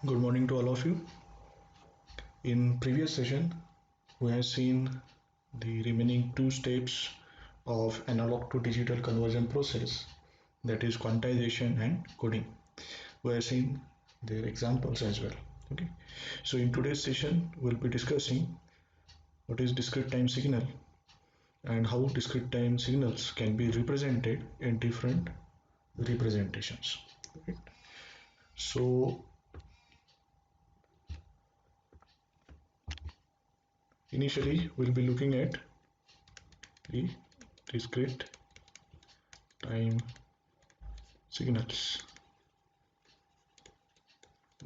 Good morning to all of you. In previous session, we have seen the remaining two steps of analog to digital conversion process, that is quantization and coding. We have seen their examples as well. Okay. So in today's session, we'll be discussing what is discrete time signal and how discrete time signals can be represented in different representations. Right. So initially, we'll be looking at the discrete time signals.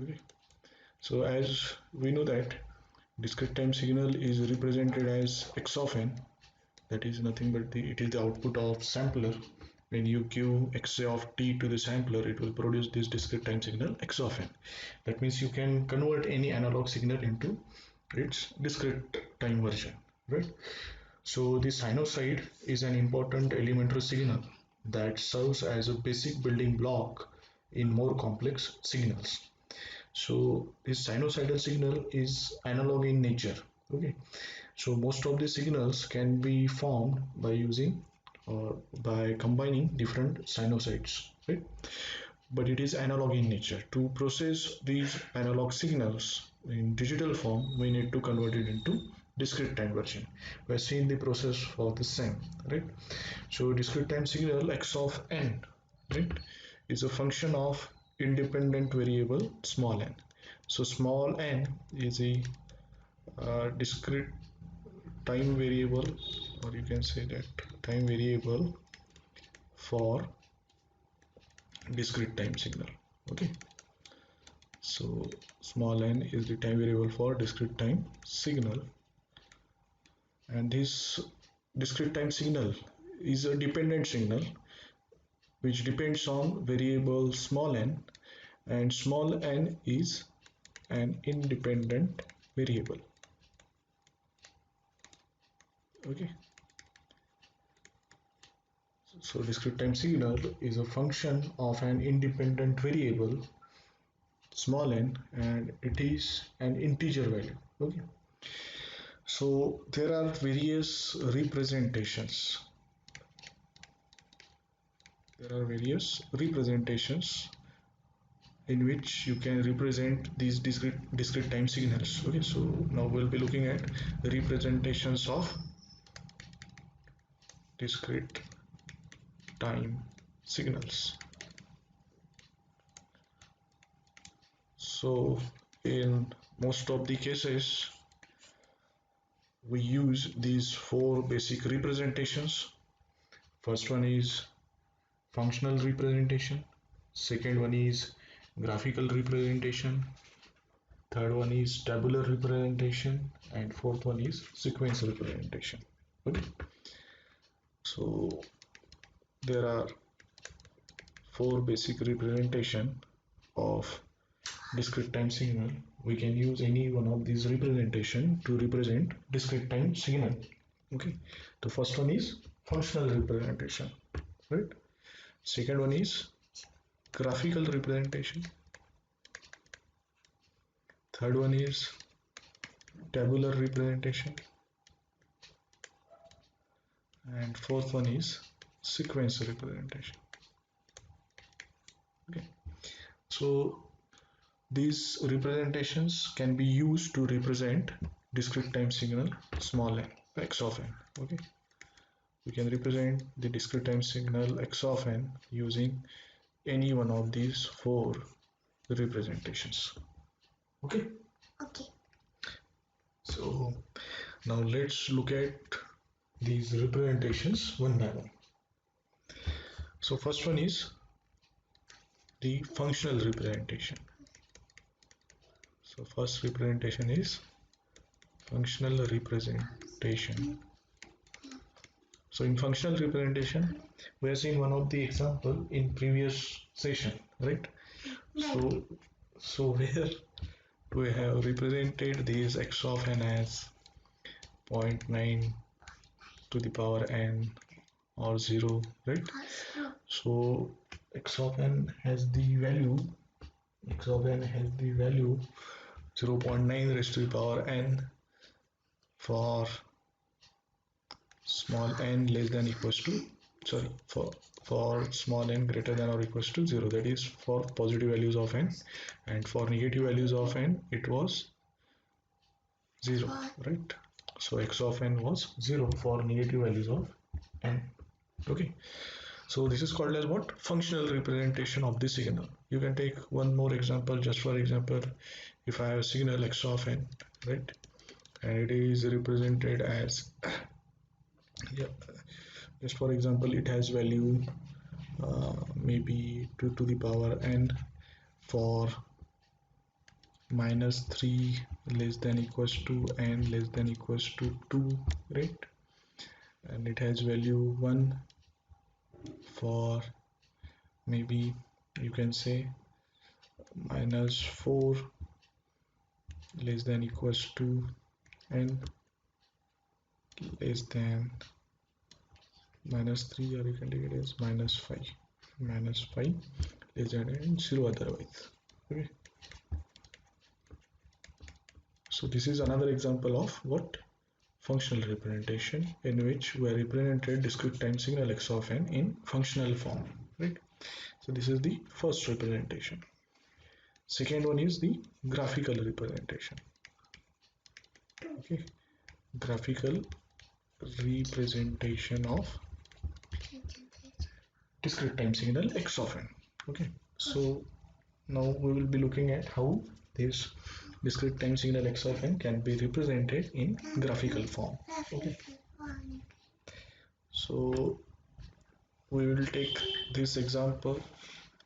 Okay. So as we know that discrete time signal is represented as x of n, that is nothing but it is the output of sampler. When you give x of t to the sampler, it will produce this discrete time signal x of n. That means you can convert any analog signal into its discrete time version, right? So the sinusoid is an important elementary signal that serves as a basic building block in more complex signals. So this sinusoidal signal is analog in nature. Okay. So most of the signals can be formed by using or by combining different sinusoids, right? But it is analog in nature. To process these analog signals in digital form, we need to convert it into discrete time version. We have seen the process for the same, right? So discrete time signal x of n, right, is a function of independent variable small n. So small n is a discrete time variable, or you can say that time variable for discrete time signal. Okay. So small n is the time variable for discrete time signal, and this discrete time signal is a dependent signal which depends on variable small n, and small n is an independent variable. Okay. So discrete time signal is a function of an independent variable small n, and it is an integer value. Okay. So there are various representations. In which you can represent these discrete time signals. Okay, so now we'll be looking at representations of discrete time signals. So in most of the cases, we use these four basic representations. First one is functional representation, second one is graphical representation, third one is tabular representation, and fourth one is sequence representation. Okay. So there are four basic representation of discrete time signal. We can use any one of these representation to represent discrete time signal. Okay. The first one is functional representation, right? Second one is graphical representation. Third one is tabular representation, and fourth one is sequence representation. Okay. So these representations can be used to represent discrete time signal small n, x of n. Okay. We can represent the discrete time signal x of n using any one of these four representations. Okay. Okay. So now let's look at these representations one by one. So first one is the functional representation. So first representation is functional representation. So in functional representation, we have seen one of the example in previous session, right? So where we have represented this x of n as 0.9 to the power n or 0, right? So x of n has the value x of n has the value 0.9 raised to the power n for small n less than equals to, sorry, for small n greater than or equals to 0, that is for positive values of n, and for negative values of n it was 0, right? So x of n was 0 for negative values of n. Okay, so this is called as what? Functional representation of the signal. You can take one more example. Just for example, if I have a signal x of n, right, and it is represented as yeah, just for example, it has value maybe 2 to the power n for minus 3 less than equals to n less than equals to 2, right? And it has value 1 for maybe you can say minus 4 less than equals to n less than minus 3, or you can take it as minus 5 less than n 0 otherwise. Okay, so this is another example of what? Functional representation, in which we are represented discrete time signal x of n in functional form, right? So this is the first representation. Second one is the graphical representation. Okay, graphical representation of discrete time signal x of n. Okay, so now we will be looking at how this discrete time signal x of n can be represented in graphical form. Okay, so we will take this example.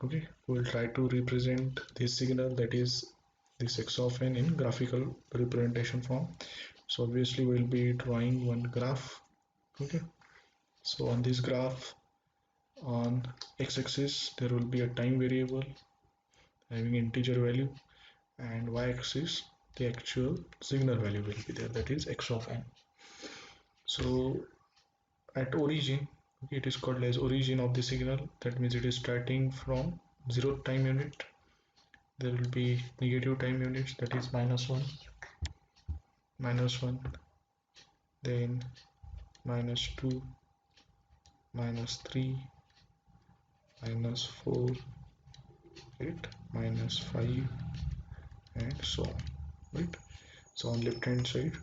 Okay, we will try to represent this signal, that is this x of n, in graphical representation form. So obviously we will be drawing one graph. Okay, so on this graph, on x-axis there will be a time variable having integer value, and y-axis the actual signal value will be there, that is x of n. So at origin, okay, it is called as origin of the signal. That means it is starting from 0th time unit. There will be negative time units, that is -1, then -2, -3, -4, right, -5, and so on, right? So on left hand side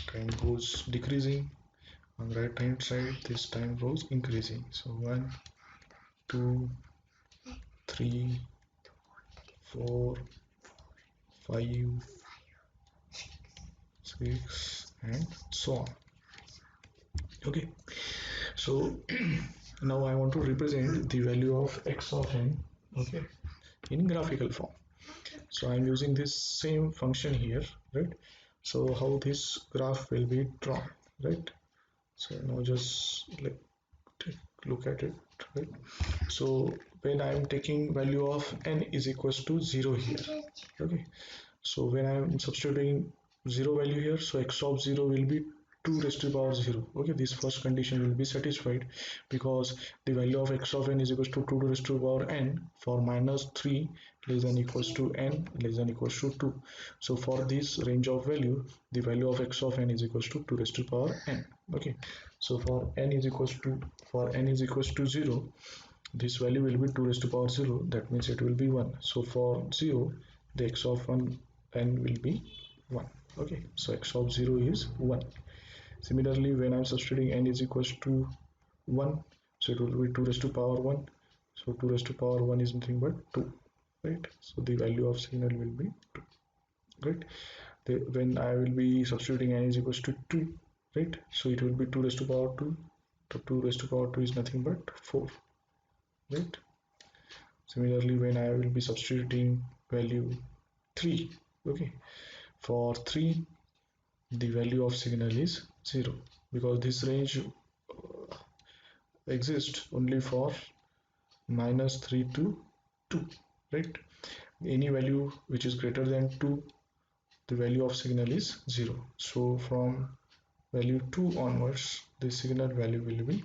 time goes decreasing, on right hand side this time goes increasing. So 1, 2, 3, 4, 5, 6, and so on. Okay, so now I want to represent the value of x of n, okay, in graphical form. So I'm using this same function here, right? So how this graph will be drawn, right? So now just like take a look at it, right? So when I'm taking value of n is equals to 0 here, okay, so when I'm substituting 0 value here, so x of 0 will be 2 raised to the power 0. Okay, this first condition will be satisfied because the value of x of n is equals to 2 raised to the power n for -3 less than equals to n less than equals to 2. So for this range of value, the value of x of n is equals to 2 raised to the power n. Okay, so for n is equals to 0, this value will be 2 raised to the power 0, that means it will be 1. So for 0, the x of 1 n will be 1. Okay, so x of 0 is 1. Similarly, when I'm substituting n is equals to 1, so it will be 2 raised to power 1. So 2 raised to power 1 is nothing but 2, right? So the value of signal will be 2, right? When I will be substituting n is equals to 2, right? So it will be 2 raised to power 2. So 2 raised to power 2 is nothing but 4, right? Similarly, when I will be substituting value 3, okay, for 3 the value of signal is 0, because this range exists only for -3 to 2, right? Any value which is greater than 2, the value of signal is 0. So from value 2 onwards, the signal value will be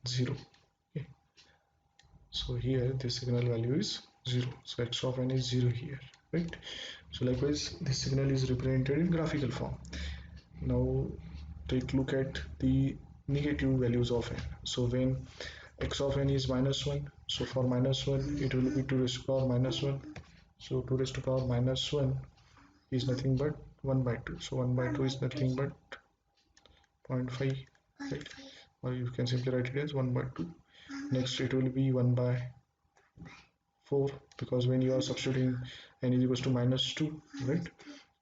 0. Okay, so here the signal value is 0. So x of n is 0 here, right? So likewise, this signal is represented in graphical form. Now take a look at the negative values of n. So when x of n is minus 1, so for minus 1 it will be 2 raised to power minus 1. So 2 raised to power minus 1 is nothing but 1 by 2. So 1 by 2 is nothing but 0.5, right? Or you can simply write it as 1 by 2. Next it will be 1 by 4, because when you are substituting n is equals to minus 2, right?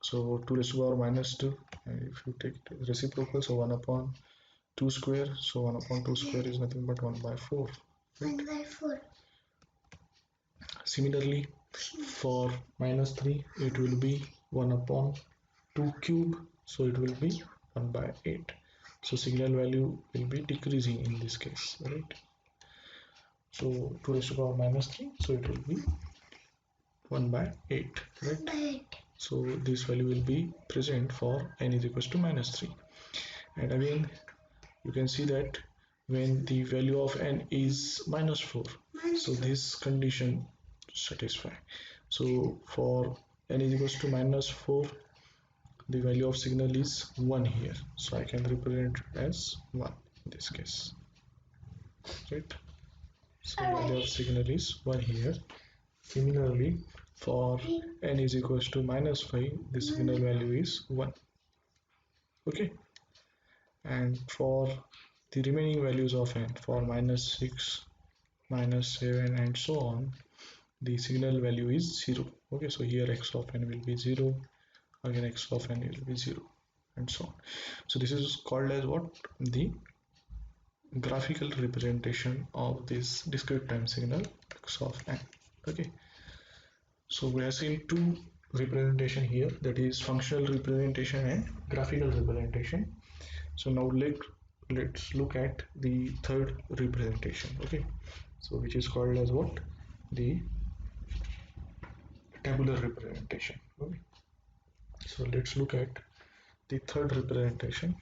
So 2 raised to power minus 2, and if you take it as reciprocal, so 1 upon 2 square, so 1 upon 2 square is nothing but 1 by 4, right? 1 by 4. Similarly, for minus 3 it will be 1 upon 2 cube, so it will be 1 by 8. So signal value will be decreasing in this case, right? So 2 raised to power minus 3, so it will be 1 by 8, right? So this value will be present for n is equals to minus 3. And again, you can see that when the value of n is minus 4, so this condition satisfy. So for n is equals to minus 4, the value of signal is 1 here, so I can represent it as 1 in this case, right? So value of signal is 1 here. Similarly, for n is equals to minus 5, the signal value is 1. Okay, and for the remaining values of n, for minus 6, minus 7 and so on, the signal value is 0. Okay, so here x of n will be 0, again x of n will be 0, and so on. So this is called as what? The graphical representation of this discrete time signal x of n. Okay, so we have seen two representation here, that is functional representation and graphical representation. So now let's look at the third representation. Okay, so which is called as what? The tabular representation. Okay, so let's look at the third representation,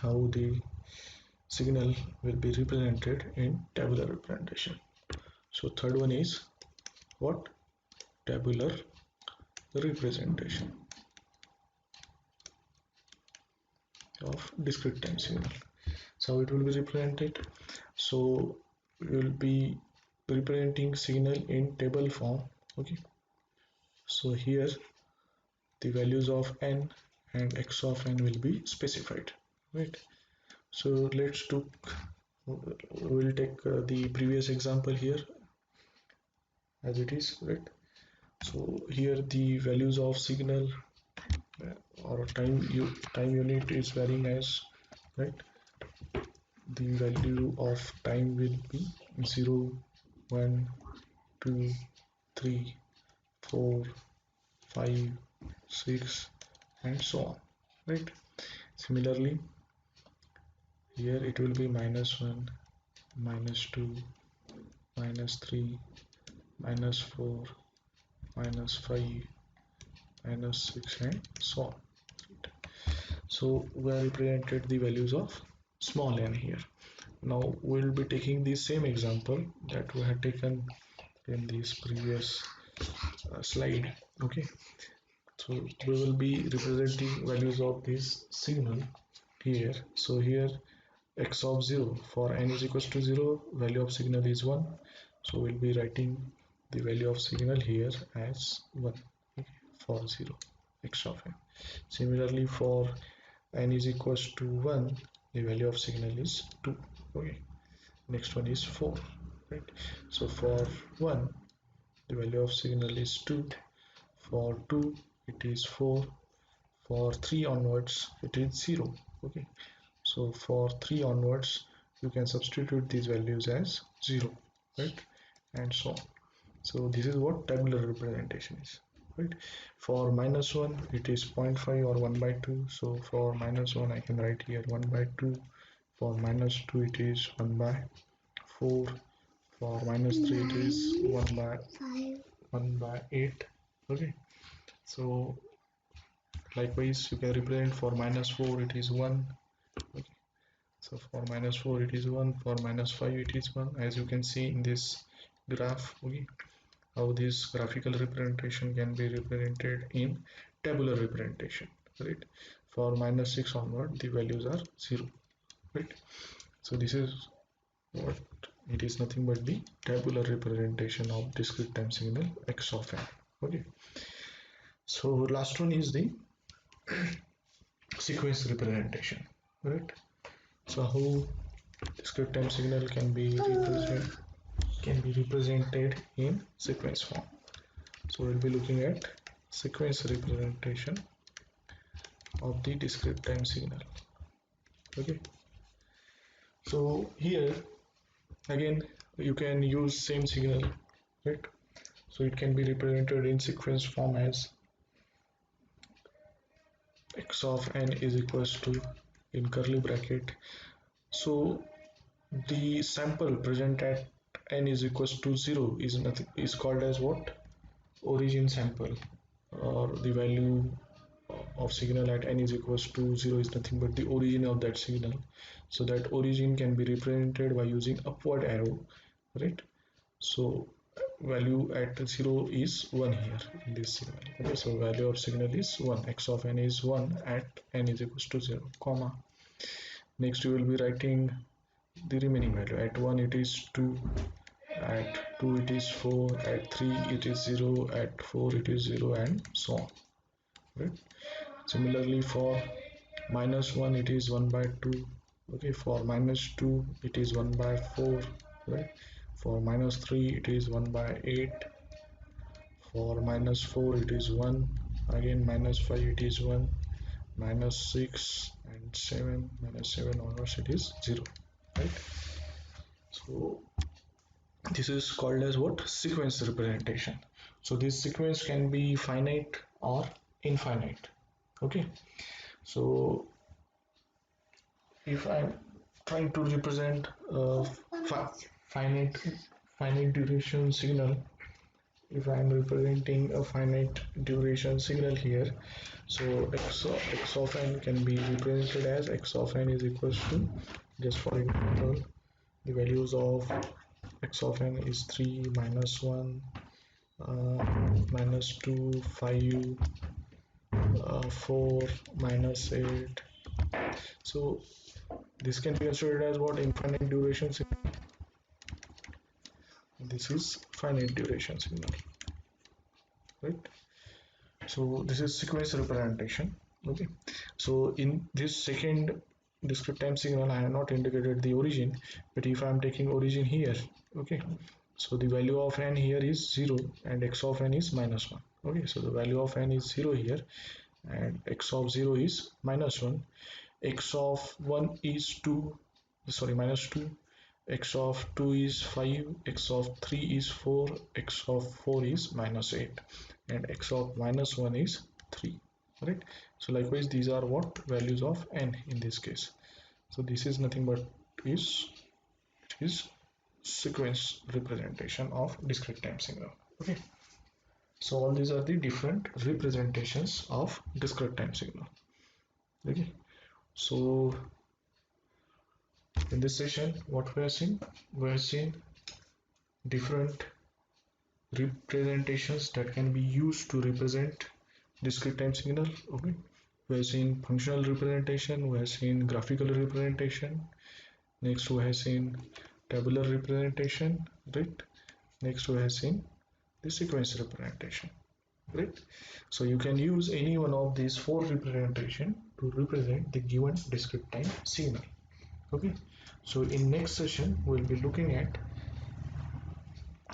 how the signal will be represented in tabular representation. So third one is what? Tabular representation of discrete time signal. So it will be represented. So we will be representing signal in table form. Okay, so here the values of n and x of n will be specified, right? So we'll take the previous example here as it is, right? So here the values of signal or time unit is varying as, right? The value of time will be 0, 1, 2, 3, 4, 5, 6 and so on, right? Similarly, here it will be minus 1, minus 2, minus 3, minus 4, minus 5, minus 6 and so on. So we have represented the values of small n here. Now we will be taking the same example that we had taken in this previous slide. Okay, so we will be representing values of this signal here. So here x of 0, for n is equals to 0, value of signal is 1, so we'll be writing the value of signal here as 1, okay, for 0, x of n. Similarly, for n is equals to 1, the value of signal is 2. Okay, next one is 4, right? So for 1, the value of signal is 2, for 2 it is 4, for 3 onwards it is 0. Okay, so for 3 onwards you can substitute these values as 0, right, and so on. So this is what tabular representation is, right? For minus 1 it is 0.5 or 1 by 2, so for minus 1 I can write here 1 by 2, for minus 2 it is 1 by 4, for minus 3 it is 1 by 8. Okay, so likewise you can represent for minus 4 it is 1. Okay, so for minus 4 it is 1, for minus 5 it is 1, as you can see in this graph. Okay, how this graphical representation can be represented in tabular representation, right? For -6 onward, the values are 0, right? So this is what it is, nothing but the tabular representation of discrete time signal x of n. Okay, so last one is the sequence representation, right? So how discrete time signal can be represented in sequence form. So we'll be looking at sequence representation of the discrete time signal. Okay, so here again you can use same signal, right? So it can be represented in sequence form as x of n is equals to, in curly bracket, so the sample present at n is equals to 0 is nothing, is called as what? Origin sample, or the value of signal at n is equals to 0 is nothing but the origin of that signal. So that origin can be represented by using upward arrow, right? So value at 0 is 1 here in this signal. Okay, so value of signal is 1, x of n is 1 at n is equals to 0, comma. Next you will be writing the remaining value. At 1 it is 2, at 2 it is 4, at 3 it is 0, at 4 it is 0, and so on, right? Similarly for -1 it is 1 by 2. Okay, for -2 it is 1 by 4, right? For -3 it is 1 by 8. For -4 it is 1, again -5 it is 1, -6 and 7, -7 onwards it is 0, right? So this is called as what? Sequence representation. So this sequence can be finite or infinite. Okay, so if I'm trying to represent a finite finite duration signal, if I'm representing a finite duration signal here, so x of n can be represented as x of n is equals to, just for example, the values of x of n is 3, -1, -2, 5, 4, -8. So this can be considered as what? Infinite duration signal. This is finite duration signal, right? So this is sequence representation. Okay, so in this second discrete time signal I have not indicated the origin, but if I am taking origin here, okay, so the value of n here is 0 and x of n is -1. Okay, so the value of n is 0 here and x of 0 is -1, x of 1 is 2, sorry, -2, x of 2 is 5, x of 3 is 4, x of 4 is -8, and x of -1 is 3, right? So likewise these are what? Values of n in this case. So this is nothing but is sequence representation of discrete time signal. Okay, so all these are the different representations of discrete time signal. Okay, so in this session what we have seen different representations that can be used to represent discrete time signal. Okay, we have seen functional representation, we have seen graphical representation, next we have seen tabular representation, right? Next we have seen the sequence representation, right? So you can use any one of these four representation to represent the given discrete time signal. Okay, so in next session we'll be looking at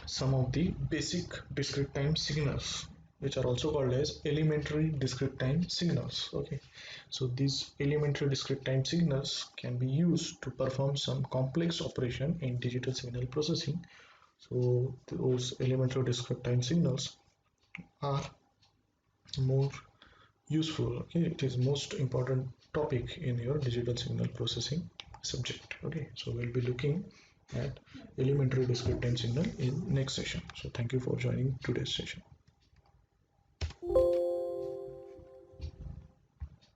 some of the basic discrete time signals, which are also called as elementary discrete time signals. Okay, so these elementary discrete time signals can be used to perform some complex operation in digital signal processing. So those elementary discrete time signals are more useful. Okay, it is most important topic in your digital signal processing subject. Okay, so we'll be looking at elementary discrete time signal in next session. So thank you for joining today's session.